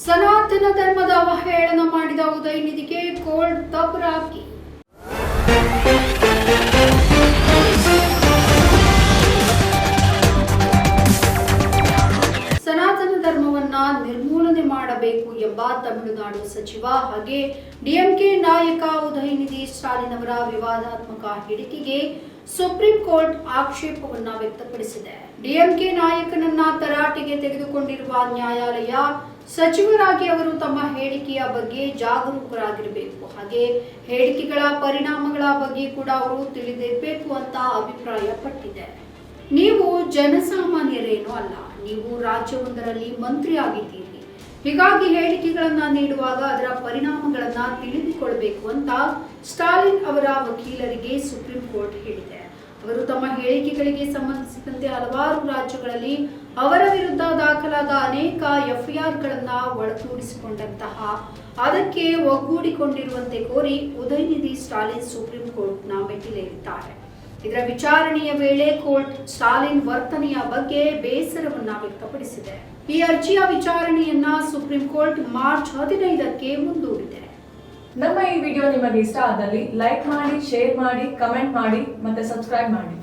ಸನಾತನ ಧರ್ಮದ ಅವಹೇಳನ ಮಾಡಿದ ಉದಯನಿಧಿಗೆ ಕೋರ್ಟ್ ತಬ್ರಾಕಿ. ಸನಾತನ ಧರ್ಮವನ್ನ ನಿರ್ಮೂಲನೆ ಮಾಡಬೇಕು ಎಂಬ ತಮಿಳುನಾಡು ಸಚಿವ ಹಾಗೆ ಡಿಎಂಕೆ ನಾಯಕ ಉದಯನಿಧಿ ಸ್ಟಾಲಿನ್ ಅವರ ವಿವಾದಾತ್ಮಕ ಹೇಳಿಕೆಗೆ ಸುಪ್ರೀಂ ಕೋರ್ಟ್ ಆಕ್ಷೇಪವನ್ನ ವ್ಯಕ್ತಪಡಿಸಿದೆ. ಡಿಎಂಕೆ ನಾಯಕನನ್ನ ತರಾಟೆಗೆ ತೆಗೆದುಕೊಂಡಿರುವ ನ್ಯಾಯಾಲಯ ಸಚಿವರಾಗಿ ಅವರು ತಮ್ಮ ಹೇಳಿಕೆಯ ಬಗ್ಗೆ ಜಾಗರೂಕರಾಗಿರಬೇಕು, ಹಾಗೆ ಹೇಳಿಕೆಗಳ ಪರಿಣಾಮಗಳ ಬಗ್ಗೆ ಕೂಡ ಅವರು ತಿಳಿದಿರಬೇಕು ಅಂತ ಅಭಿಪ್ರಾಯಪಟ್ಟಿದೆ. ನೀವು ಜನಸಾಮಾನ್ಯರೇನೂ ಅಲ್ಲ, ನೀವು ರಾಜ್ಯವೊಂದರಲ್ಲಿ ಮಂತ್ರಿ ಆಗಿದ್ದೀರಿ. ಹೀಗಾಗಿ ಹೇಳಿಕೆಗಳನ್ನ ನೀಡುವಾಗ ಅದರ ಪರಿಣಾಮಗಳನ್ನ ತಿಳಿದುಕೊಳ್ಳಬೇಕು ಅಂತ ಸ್ಟಾಲಿನ್ ಅವರ ವಕೀಲರಿಗೆ ಸುಪ್ರೀಂ ಕೋರ್ಟ್ ಹೇಳಿದೆ. ಅವರು ತಮ್ಮ ಹೇಳಿಕೆಗಳಿಗೆ ಸಂಬಂಧಿಸಿದಂತೆ ಹಲವಾರು ರಾಜ್ಯಗಳಲ್ಲಿ ಅವರ ವಿರುದ್ಧ ದಾಖಲಾದ ಅನೇಕ ಎಫ್ಐಆರ್ಗಳನ್ನ ಒಳಗೂಡಿಸಿಕೊಂಡಂತಹ ಅದಕ್ಕೆ ಒಗ್ಗೂಡಿಕೊಂಡಿರುವಂತೆ ಕೋರಿ ಉದಯನಿಧಿ ಸ್ಟಾಲಿನ್ ಸುಪ್ರೀಂ ಕೋರ್ಟ್ನ ಮೆಟ್ಟಿಲೇರಿದ್ದಾರೆ. ಇದರ ವಿಚಾರಣೆಯ ವೇಳೆ ಕೋರ್ಟ್ ಸ್ಟಾಲಿನ್ ವರ್ತನೆಯ ಬಗ್ಗೆ ಬೇಸರವನ್ನ ವ್ಯಕ್ತಪಡಿಸಿದೆ. ಈ ಅರ್ಜಿಯ ವಿಚಾರಣೆಯನ್ನ ಸುಪ್ರೀಂ ಕೋರ್ಟ್ ಮಾರ್ಚ್ 15ಕ್ಕೆ ಮುಂದೂಡಿದೆ. ನಮ್ಮ ಈ ವಿಡಿಯೋ ನಿಮಗೆ ಇಷ್ಟ ಆದಲ್ಲಿ ಲೈಕ್ ಮಾಡಿ, ಶೇರ್ ಮಾಡಿ, ಕಮೆಂಟ್ ಮಾಡಿ ಮತ್ತೆ ಸಬ್ಸ್ಕ್ರೈಬ್ ಮಾಡಿ.